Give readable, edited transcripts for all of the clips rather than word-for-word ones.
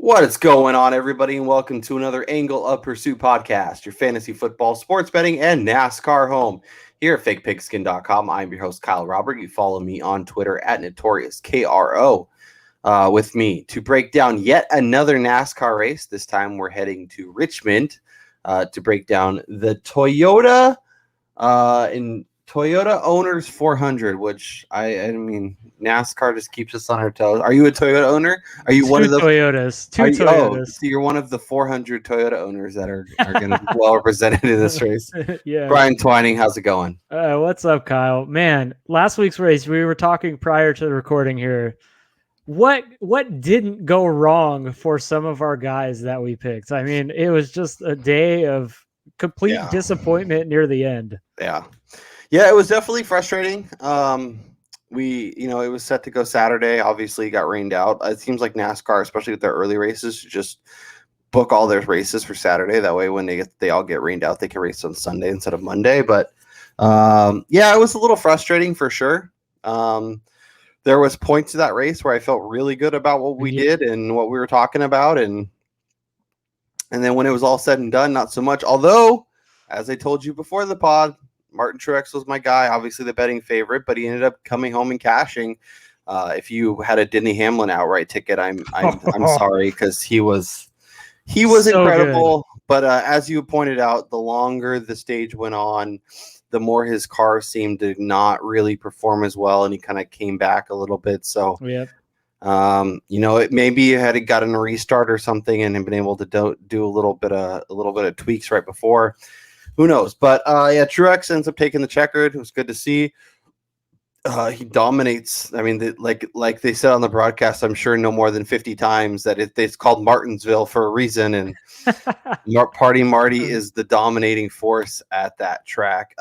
What is going on, everybody, and welcome to another Angle of Pursuit podcast, your fantasy football, sports betting, and NASCAR home here at fakepigskin.com. I'm your host, Kyle Robert. You follow me on Twitter at NotoriousKRO. With me to break down yet another NASCAR race. This time we're heading to Richmond to break down the Toyota in Toyota Owners 400, which I mean, NASCAR just keeps us on our toes. Are you a Toyota owner? Are you one of the Toyotas? So you're one of the 400 Toyota owners that are going to be well represented in this race. Yeah. Brian Twining, how's it going? What's up, Kyle? Man, last week's race, we were talking prior to the recording here. What didn't go wrong for some of our guys that we picked? I mean, it was just a day of complete disappointment near the end. Yeah, it was definitely frustrating. It was set to go Saturday. Obviously, got rained out. It seems like NASCAR, especially with their early races, just book all their races for Saturday. That way, when they all get rained out, they can race on Sunday instead of Monday. But it was a little frustrating for sure. There was points to that race where I felt really good about what we did and what we were talking about, and then when it was all said and done, not so much. Although, as I told you before the pod, Martin Truex was my guy, obviously the betting favorite, but he ended up coming home and cashing. If you had a Denny Hamlin outright ticket, I'm sorry, because he was so incredible. Good. But as you pointed out, the longer the stage went on, the more his car seemed to not really perform as well, and he kind of came back a little bit. So, maybe had gotten a restart or something and had been able to do a little bit of tweaks right before. Who knows? But Truex ends up taking the checkered. It was good to see. He dominates. I mean, like they said on the broadcast, I'm sure no more than 50 times that it's called Martinsville for a reason. And Party Marty is the dominating force at that track.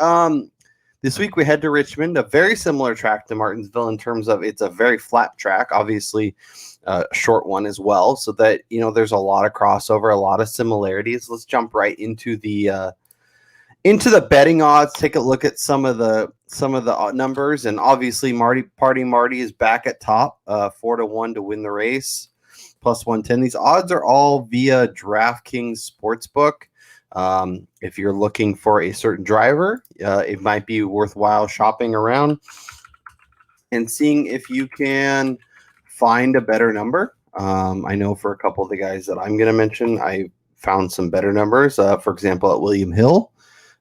This week we head to Richmond, a very similar track to Martinsville in terms of it's a very flat track, obviously a short one as well. So that, there's a lot of crossover, a lot of similarities. Let's jump right into the betting odds. Take a look at some of the numbers, and obviously Party Marty is back at top, 4-1 to win the race, plus 110. These odds are all via DraftKings Sportsbook. If you're looking for a certain driver, it might be worthwhile shopping around and seeing if you can find a better number. I know for a couple of the guys that I'm going to mention, I found some better numbers. For example, at William Hill.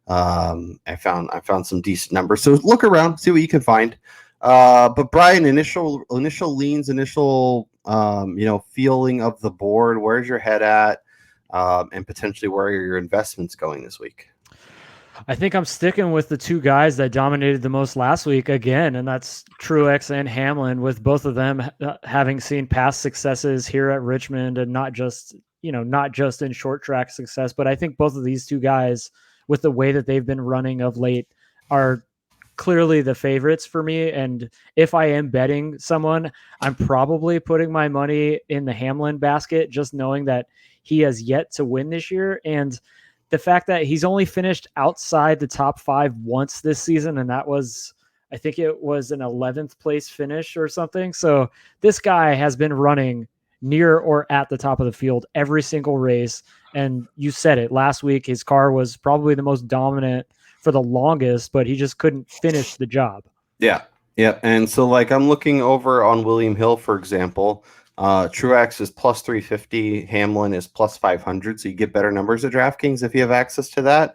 I found some decent numbers. So look around, see what you can find. But Brian, initial leans, feeling of the board. Where's your head at? And potentially where are your investments going this week? I think I'm sticking with the two guys that dominated the most last week again, and that's Truex and Hamlin, with both of them having seen past successes here at Richmond, and not just in short track success. But I think both of these two guys, with the way that they've been running of late, are clearly the favorites for me. And if I am betting someone, I'm probably putting my money in the Hamlin basket, just knowing that he has yet to win this year. And the fact that he's only finished outside the top 5 once this season, and that was, I think it was an 11th place finish or something. So this guy has been running near or at the top of the field every single race. And you said it last week, his car was probably the most dominant for the longest, but he just couldn't finish the job. Yeah. And so I'm looking over on William Hill, for example. Truex is plus 350. Hamlin is plus 500. So you get better numbers at DraftKings if you have access to that.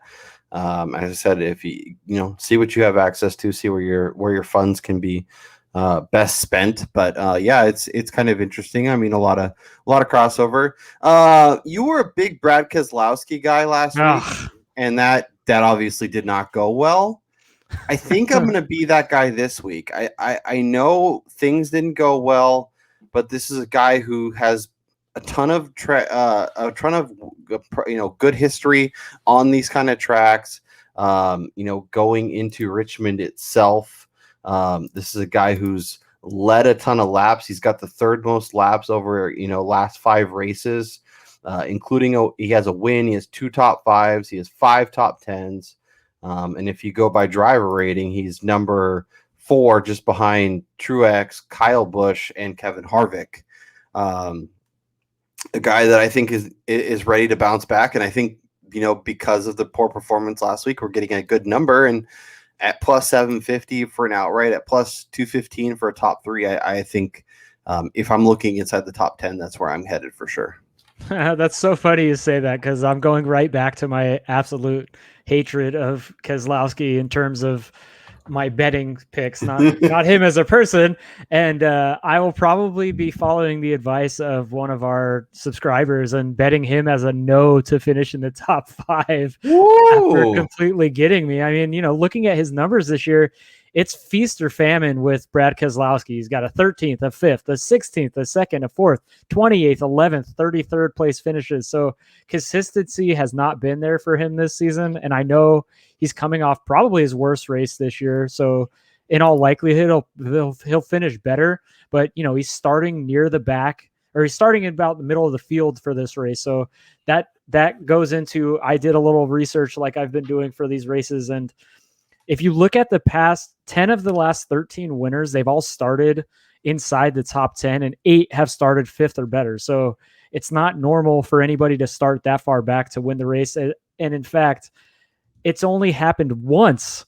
As I said, if you see what you have access to, see where your funds can be best spent. But it's kind of interesting. I mean, a lot of crossover. You were a big Brad Keselowski guy last week, and that obviously did not go well. I think I'm going to be that guy this week. I know things didn't go well, but this is a guy who has a ton of good history on these kind of tracks. Going into Richmond itself. This is a guy who's led a ton of laps. He's got the third most laps over, last 5 races, including he has a win. He has 2 top 5s. He has 5 top 10s. And if you go by driver rating, he's number 4, just behind Truex, Kyle Busch, and Kevin Harvick. a guy that I think is ready to bounce back. And I think, because of the poor performance last week, we're getting a good number. And at plus 750 for an outright, at plus 215 for a top three, I think if I'm looking inside the top 10, that's where I'm headed for sure. That's so funny you say that, because I'm going right back to my absolute hatred of Keselowski in terms of my betting picks, not him as a person. And I will probably be following the advice of one of our subscribers and betting him as a no to finish in the top 5. Woo! After completely getting me. I mean, looking at his numbers this year, it's feast or famine with Brad Keselowski. He's got a 13th, a 5th, a 16th, a 2nd, a 4th, 28th, 11th, 33rd place finishes. So consistency has not been there for him this season. And I know he's coming off probably his worst race this year. So in all likelihood, he'll finish better. But, he's starting near the back, or he's starting in about the middle of the field for this race. So that goes into, I did a little research like I've been doing for these races. And if you look at the past 10 of the last 13 winners, they've all started inside the top 10, and 8 have started 5th or better. So it's not normal for anybody to start that far back to win the race. And in fact, it's only happened once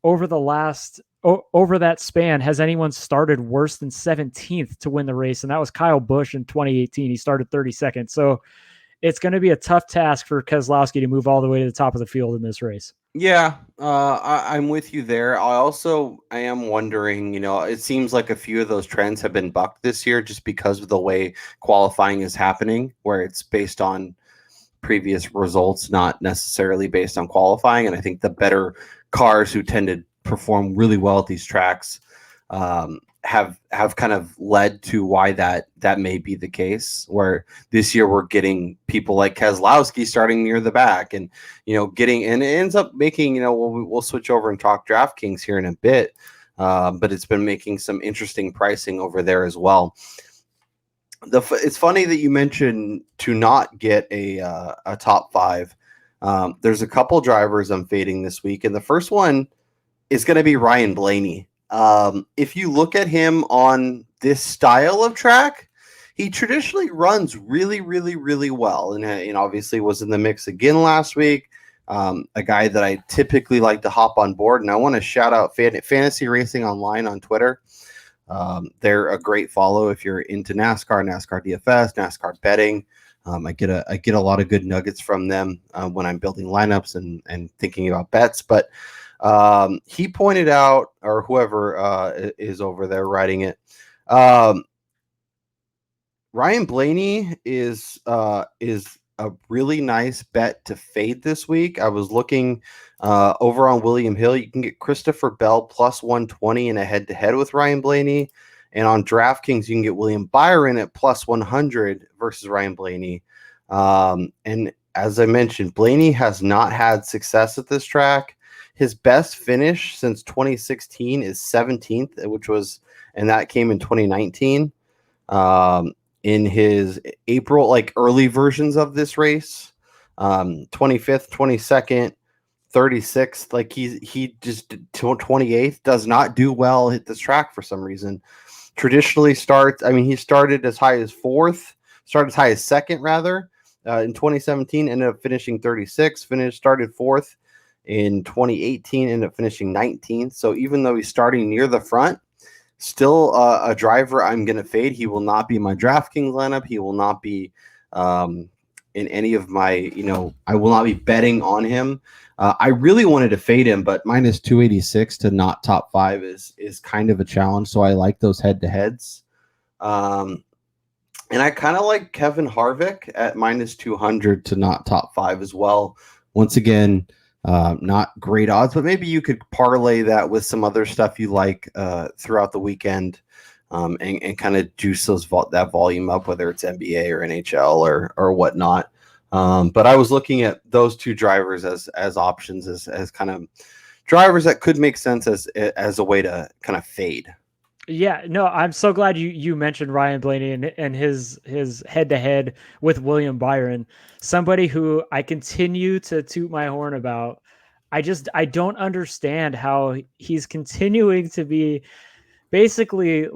over that span has anyone started worse than 17th to win the race. And that was Kyle Busch in 2018. He started 32nd. So it's going to be a tough task for Keselowski to move all the way to the top of the field in this race. Yeah, I'm with you there. I am wondering, it seems like a few of those trends have been bucked this year just because of the way qualifying is happening, where it's based on previous results, not necessarily based on qualifying. And I think the better cars who tend to perform really well at these tracks have kind of led to why that may be the case, where this year we're getting people like Keselowski starting near the back and and it ends up making we'll switch over and talk DraftKings here in a bit, but it's been making some interesting pricing over there as well. It's funny that you mentioned to not get a top 5. There's a couple drivers I'm fading this week, and the first one is going to be Ryan Blaney. If you look at him on this style of track, he traditionally runs really, really, really well. And obviously was in the mix again last week. A guy that I typically like to hop on board. And I want to shout out Fantasy Racing Online on Twitter. They're a great follow if you're into NASCAR, NASCAR DFS, NASCAR betting. I get a lot of good nuggets from them when I'm building lineups and thinking about bets. But he pointed out, or whoever is over there writing it, Ryan Blaney is a really nice bet to fade this week. I was looking over on William Hill. You can get Christopher Bell plus 120 in a head-to-head with Ryan Blaney. And on DraftKings, you can get William Byron at plus 100 versus Ryan Blaney. And as I mentioned, Blaney has not had success at this track. His best finish since 2016 is 17th, and that came in 2019. In his April, early versions of this race, 25th, 22nd, 36th, he just 28th does not do well at this track for some reason. Traditionally he started as high as 4th, started as high as 2nd rather, in 2017, ended up finishing 36th, started 4th in 2018, ended up finishing 19th. So even though he's starting near the front, still a driver I'm going to fade. He will not be my DraftKings lineup. He will not be in any of my, I will not be betting on him. I really wanted to fade him, but minus 286 to not top 5 is kind of a challenge. So I like those head-to-heads. And I kind of like Kevin Harvick at minus 200 to not top 5 as well. Once again, not great odds, but maybe you could parlay that with some other stuff you like throughout the weekend, and kind of juice that volume up, whether it's NBA or NHL or whatnot. But I was looking at those two drivers as options, as kind of drivers that could make sense as a way to kind of fade. Yeah, no, I'm so glad you mentioned Ryan Blaney and his head-to-head with William Byron, somebody who I continue to toot my horn about. I don't understand how he's continuing to be basically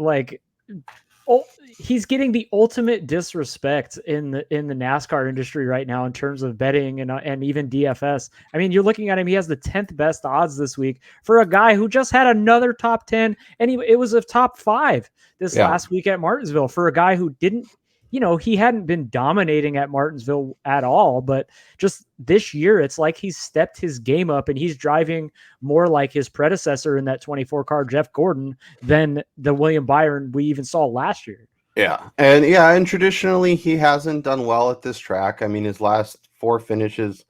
he's getting the ultimate disrespect in the NASCAR industry right now in terms of betting and even DFS. I mean, you're looking at him; he has the 10th best odds this week for a guy who just had another top 10, and it was a top 5 this last week at Martinsville for a guy who didn't. He hadn't been dominating at Martinsville at all, but just this year, it's like he's stepped his game up and he's driving more like his predecessor in that 24 car, Jeff Gordon, than the William Byron we even saw last year. And traditionally he hasn't done well at this track. I mean, his last 4 finishes,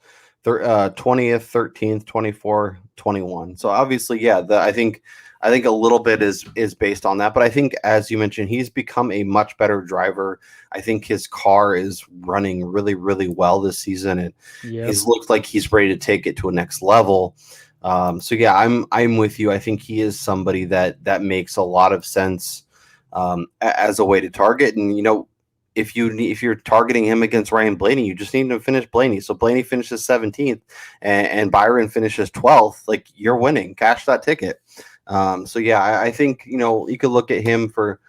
20th, 13th, 24, 21. So obviously, I think a little bit is based on that. But I think, as you mentioned, he's become a much better driver. I think his car is running really, really well this season, and he's looked like he's ready to take it to a next level. I'm with you. I think he is somebody that makes a lot of sense as a way to target. And if you're targeting him against Ryan Blaney, you just need to finish Blaney. So Blaney finishes 17th and Byron finishes 12th. Like, you're winning. Cash that ticket. I think you could look at him for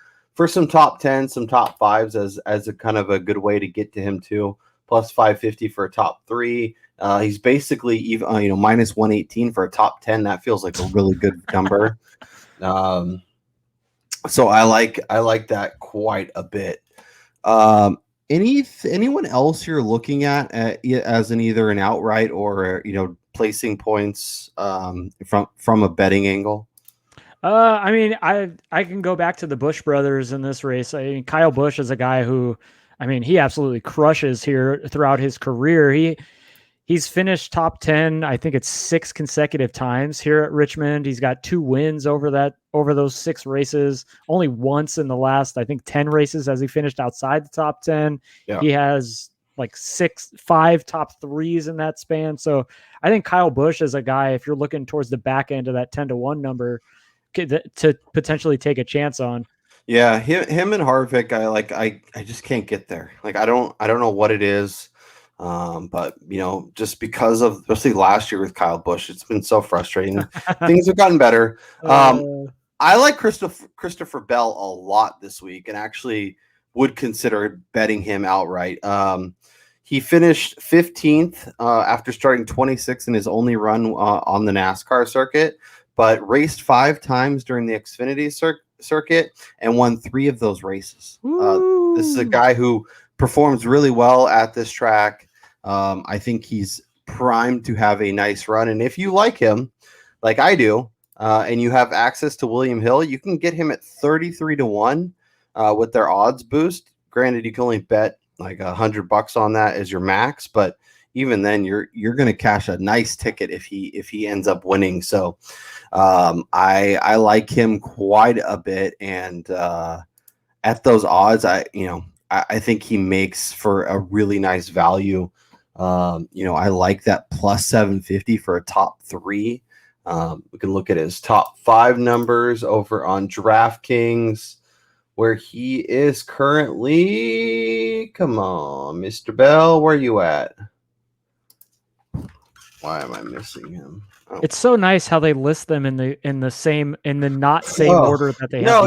some top 10, some top 5s as a kind of a good way to get to him too. Plus 550 for a top 3. He's basically even minus 118 for a top 10. That feels like a really good number. So I like that quite a bit. Anyone else you're looking at as either an outright or placing points from a betting angle? I mean, I can go back to the Busch brothers in this race. I mean, Kyle Busch is a guy who, I mean, he absolutely crushes here throughout his career. He's finished top 10, I think it's 6 consecutive times here at Richmond. He's got 2 wins over those 6 races. Only once in the last, I think, 10 races has he finished outside the top 10. Yeah. He has like 5 top 3s in that span. So I think Kyle Busch is a guy, if you're looking towards the back end of that 10-1 number, to potentially take a chance on. Yeah, him and Harvick, I just can't get there. Like, I don't know what it is. But just because of, especially last year with Kyle Busch, it's been so frustrating. Things have gotten better. I like Christopher Bell a lot this week, and actually would consider betting him outright. He finished 15th after starting 26th in his only run on the NASCAR circuit, but raced 5 times during the Xfinity circuit and won 3 of those races. This is a guy who performs really well at this track. I think he's primed to have a nice run. And if you like him, like I do, and you have access to William Hill, you can get him at 33-1 with their odds boost. Granted, you can only bet like $100 on that as your max, but even then you're going to cash a nice ticket if he ends up winning. So I like him quite a bit. And at those odds, I think he makes for a really nice value. I like that plus 750 for a top 3. We can look at his top 5 numbers over on DraftKings, where he is currently. Come on, Mr. Bell, where are you at? Why am I missing him? Oh. It's so nice how they list them in the not same order that they have.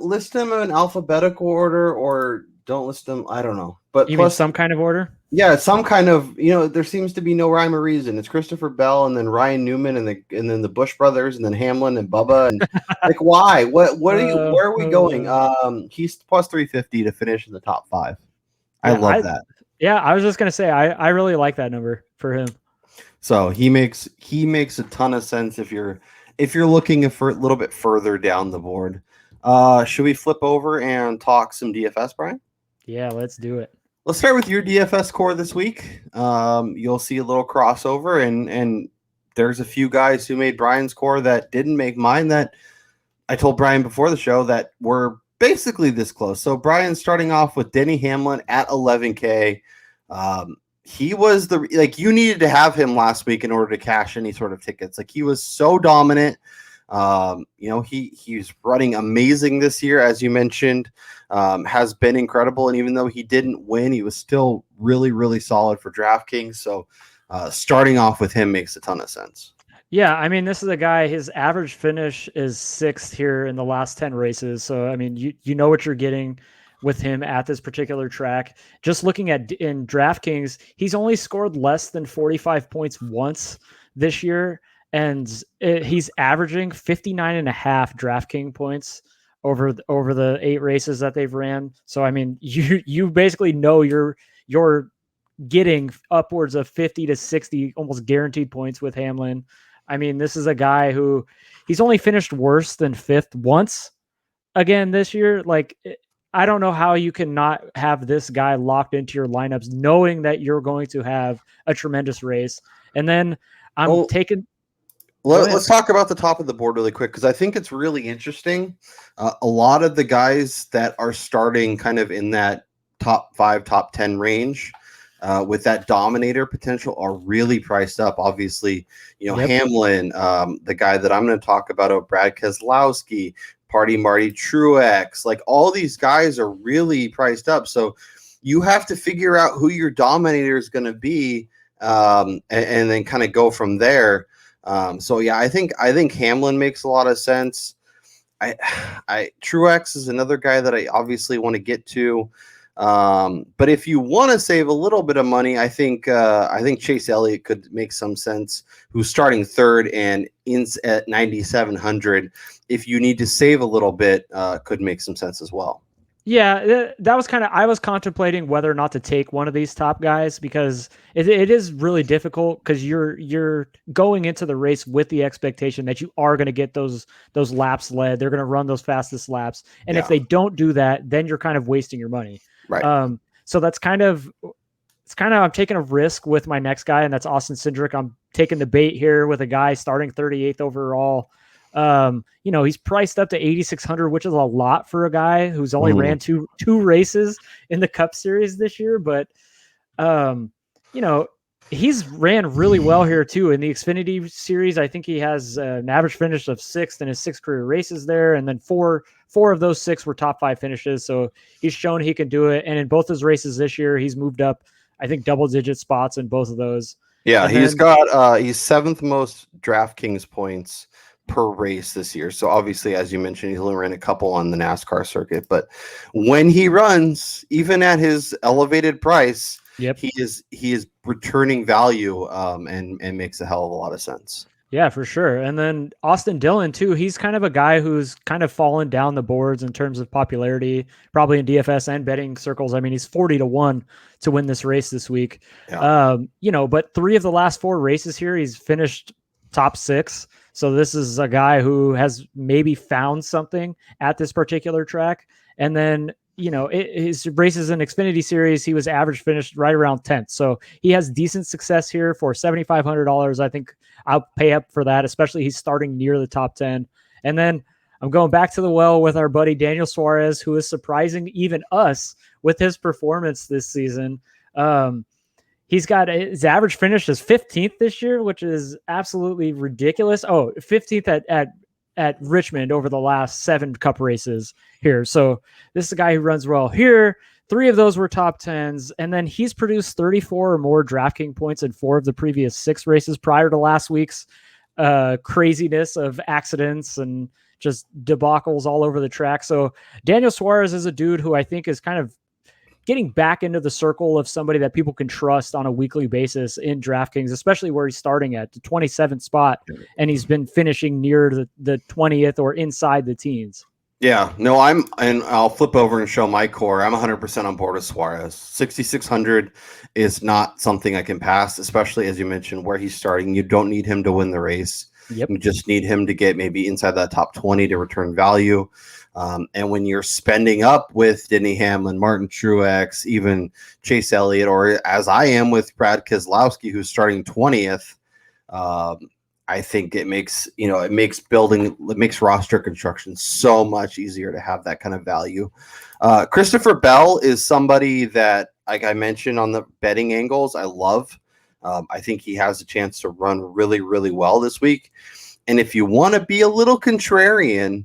List them in alphabetical order, or don't list them. I don't know, but you mean some kind of order? Yeah, some kind of. There seems to be no rhyme or reason. It's Christopher Bell, and then Ryan Newman, and then the Busch brothers, and then Hamlin and Bubba, and like why? What are you? Where are we going? He's plus 350 to finish in the top 5. I love that. Yeah, I was just gonna say I really like that number for him. So he makes a ton of sense if you're looking for a little bit further down the board. Should we flip over and talk some DFS, Brian? Yeah, let's do it. Let's start with your DFS core this week. You'll see a little crossover, and there's a few guys who made Brian's core that didn't make mine, that I told Brian before the show that were basically this close. So Brian's starting off with Denny Hamlin at 11K. He was you needed to have him last week in order to cash any sort of tickets. Like, he was so dominant. He's running amazing this year, as you mentioned, has been incredible. And even though he didn't win, he was still really, really solid for DraftKings. So starting off with him makes a ton of sense. Yeah, I mean, this is a guy, his average finish is 6th here in the last 10 races. So, I mean, you know what you're getting with him at this particular track. Just looking at in DraftKings, he's only scored less than 45 points once this year. And he's averaging 59 and a half DraftKings points over the 8 races that they've ran. So, I mean, you basically know you're getting upwards of 50 to 60 almost guaranteed points with Hamlin. I mean, this is a guy who he's only finished worse than 5th once again this year. Like, I don't know how you can not have this guy locked into your lineups, knowing that you're going to have a tremendous race. And then I'm taking. Let's talk about the top of the board really quick, because I think it's really interesting. A lot of the guys that are starting kind of in that top 5, top 10 range with that dominator potential are really priced up. Obviously, Hamlin, the guy that I'm going to talk about, Brad Keselowski, Party Marty Truex, like all these guys are really priced up. So you have to figure out who your dominator is going to be and then kind of go from there. So yeah, I think Hamlin makes a lot of sense. Truex is another guy that I obviously want to get to. But if you want to save a little bit of money, I think Chase Elliott could make some sense, who's starting 3rd and at 9,700. If you need to save a little bit, could make some sense as well. Yeah, that was I was contemplating whether or not to take one of these top guys, because it is really difficult, because you're going into the race with the expectation that you are going to get those laps led. They're going to run those fastest laps. And if they don't do that, then you're kind of wasting your money. Right. So that's I'm taking a risk with my next guy, and that's Austin Cindric. I'm taking the bait here with a guy starting 38th overall. He's priced up to 8,600, which is a lot for a guy who's only ran two races in the Cup Series this year. But, he's ran really well here too in the Xfinity Series. I think he has an average finish of 6th in his 6 career races there, and then four of those 6 were top 5 finishes. So he's shown he can do it. And in both his races this year, he's moved up, I think, double-digit spots in both of those. Yeah, he's 7th most DraftKings points per race this year. So obviously, as you mentioned, he's only ran a couple on the NASCAR circuit, but when he runs, even at his elevated price, he is returning value and makes a hell of a lot of sense. Yeah, for sure. And then Austin Dillon too, he's kind of a guy who's kind of fallen down the boards in terms of popularity, probably in DFS and betting circles. I mean, he's 40-1 to win this race this week. Yeah. But 3 of the last 4 races here, he's finished top 6. So this is a guy who has maybe found something at this particular track. And then, his races in Xfinity Series, he was average finished right around 10th. So he has decent success here for $7,500. I think I'll pay up for that, especially he's starting near the top 10. And then I'm going back to the well with our buddy Daniel Suarez, who is surprising even us with his performance this season. He's got his average finish is 15th this year, which is absolutely ridiculous. 15th at Richmond over the last 7 Cup races here. So this is a guy who runs well here. 3 of those were top 10s. And then he's produced 34 or more DraftKings points in 4 of the previous 6 races prior to last week's craziness of accidents and just debacles all over the track. So Daniel Suarez is a dude who I think is kind of getting back into the circle of somebody that people can trust on a weekly basis in DraftKings, especially where he's starting at the 27th spot, and he's been finishing near the 20th or inside the teens. Yeah, no, I'll flip over and show my core. I'm 100% on board with Suarez. 6,600 is not something I can pass, especially as you mentioned where he's starting. You don't need him to win the race. Yep. You just need him to get maybe inside that top 20 to return value. And when you're spending up with Denny Hamlin, Martin Truex, even Chase Elliott, or as I am with Brad Keselowski, who's starting 20th, I think it makes roster construction so much easier to have that kind of value. Christopher Bell is somebody that, like I mentioned on the betting angles, I love. I think he has a chance to run really, really well this week. And if you want to be a little contrarian,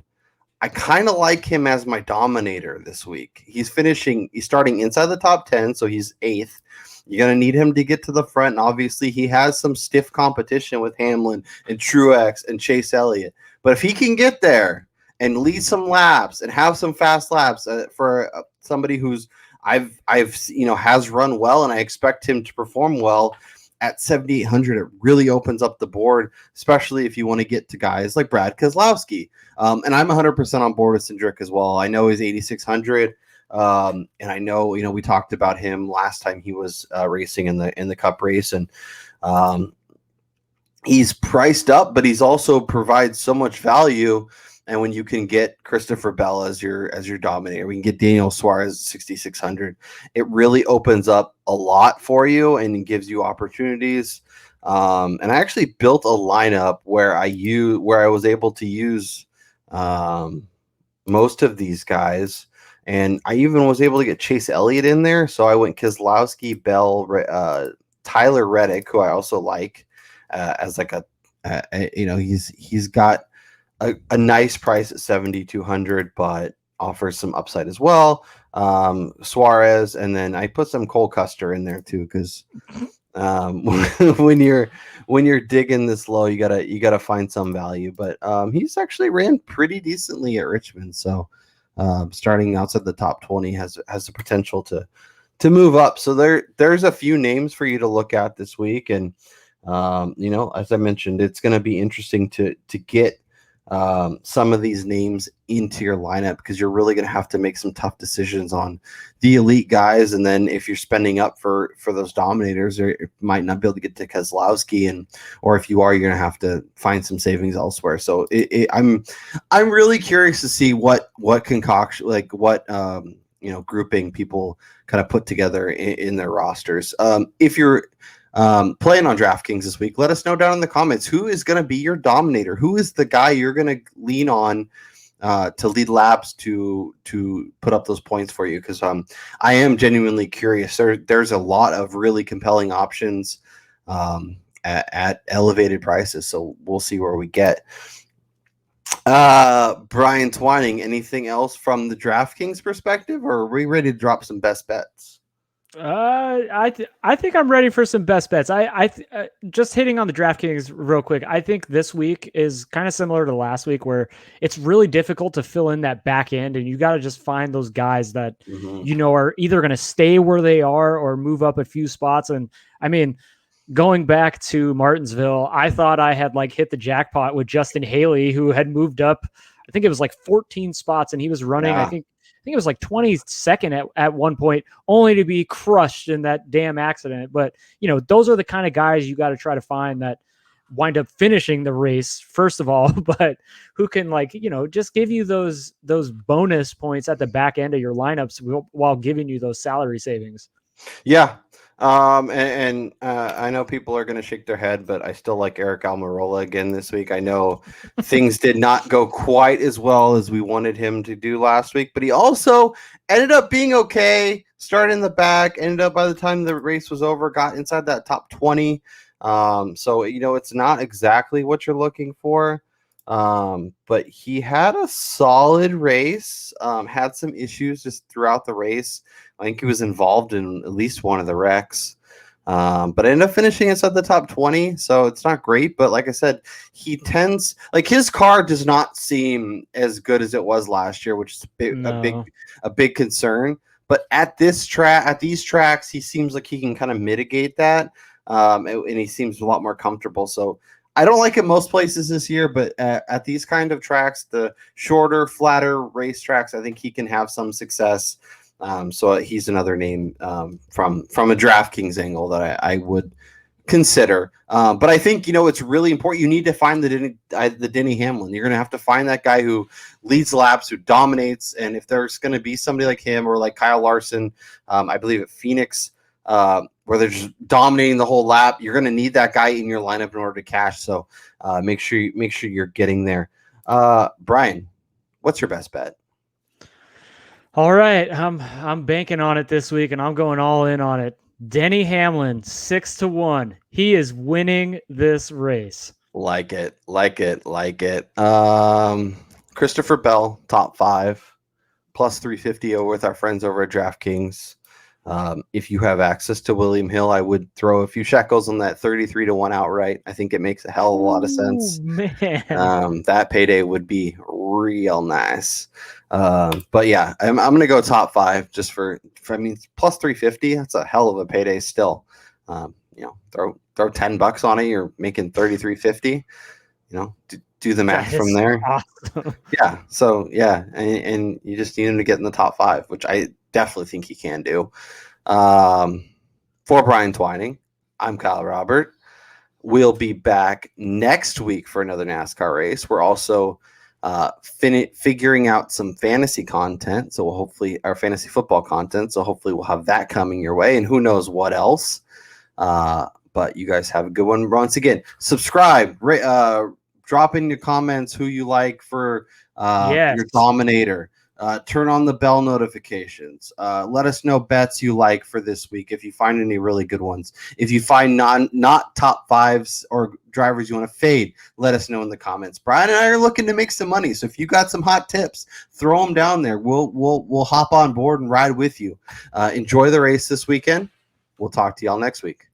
I kind of like him as my dominator this week. He's starting inside the top 10, so he's 8th. You're going to need him to get to the front, and obviously he has some stiff competition with Hamlin and Truex and Chase Elliott. But if he can get there and lead some laps and have some fast laps for somebody who's has run well, and I expect him to perform well at 7,800, it really opens up the board, especially if you want to get to guys like Brad Keselowski. And I'm 100% on board with Cindric as well. I know he's 8,600. And I know, we talked about him last time he was racing in the Cup race, and he's priced up, but he's also provides so much value. And when you can get Christopher Bell as your dominator, we can get Daniel Suarez 6,600. It really opens up a lot for you and gives you opportunities. And I actually built a lineup where I was able to use most of these guys. And I even was able to get Chase Elliott in there. So I went Keselowski, Bell, Tyler Reddick, who I also like as like he's got a nice price at 7,200, but offers some upside as well. Suarez, and then I put some Cole Custer in there too, because when you're digging this low, you gotta find some value. But he's actually ran pretty decently at Richmond, so starting outside the top 20 has the potential to move up. So there's a few names for you to look at this week, and as I mentioned, it's going to be interesting to get some of these names into your lineup, because you're really going to have to make some tough decisions on the elite guys. And then if you're spending up for those dominators, or you might not be able to get to Keselowski, or if you are, you're going to have to find some savings elsewhere. So I'm really curious to see what concoction, like what grouping people kind of put together in their rosters. If you're playing on DraftKings this week, let us know down in the comments who is going to be your dominator. Who is the guy you're going to lean on to lead laps to put up those points for you? Because I am genuinely curious. There's a lot of really compelling options at elevated prices, so we'll see where we get. Brian Twining, anything else from the DraftKings perspective, or are we ready to drop some best bets? I think I'm ready for some best bets. Just hitting on the DraftKings real quick. I think this week is kind of similar to last week, where it's really difficult to fill in that back end, and you got to just find those guys that are either going to stay where they are or move up a few spots. And I mean, going back to Martinsville, I thought I had hit the jackpot with Justin Haley, who had moved up. I think it was 14 spots, and he was running. Yeah. I think it was 22nd at one point, only to be crushed in that damn accident. But, those are the kind of guys you got to try to find that wind up finishing the race, first of all, but who can just give you those bonus points at the back end of your lineups while giving you those salary savings. Yeah. I know people are going to shake their head, but I still like Eric Almirola again this week. I know things did not go quite as well as we wanted him to do last week, but he also ended up being okay, started in the back, ended up by the time the race was over, got inside that top 20. So, it's not exactly what you're looking for. But he had a solid race, had some issues just throughout the race. I think he was involved in at least one of the wrecks, but ended up finishing inside the top 20. So it's not great, but like I said, he tends his car does not seem as good as it was last year, which is a big concern. But at these tracks, he seems like he can kind of mitigate that. And he seems a lot more comfortable. So I don't like it most places this year, but at these kind of tracks, the shorter, flatter race tracks, I think he can have some success. So he's another name from a DraftKings angle that I would consider. But I think, it's really important. You need to find the Denny Hamlin. You're going to have to find that guy who leads laps, who dominates. And if there's going to be somebody like him or like Kyle Larson, I believe at Phoenix, where they're just dominating the whole lap, you're going to need that guy in your lineup in order to cash. So make sure you're getting there. Brian, what's your best bet? All right, I'm banking on it this week, and I'm going all in on it. Denny Hamlin, 6-1. He is winning this race. Like it. Christopher Bell, top 5, plus 350 with our friends over at DraftKings. If you have access to William Hill, I would throw a few shekels on that 33-1 outright. I think it makes a hell of a lot of sense. Man. That payday would be real nice. But yeah, I'm going to go top 5 just for plus 350. That's a hell of a payday still. Throw $10 on it. You're making 33.50. Do the math from there. Awesome. Yeah. So yeah, and you just need him to get in the top 5, which I definitely think he can do. For Brian Twining, I'm Kyle Robert. We'll be back next week for another NASCAR race. We're also figuring out some fantasy content. So hopefully our fantasy football content. So hopefully we'll have that coming your way, and who knows what else. But you guys have a good one. Once again, subscribe, drop in your comments who you like for your Dominator. Turn on the bell notifications. Let us know bets you like for this week if you find any really good ones. If you find not top 5s or drivers you want to fade, let us know in the comments. Brian and I are looking to make some money, so if you got some hot tips, throw them down there. We'll hop on board and ride with you. Enjoy the race this weekend. We'll talk to y'all next week.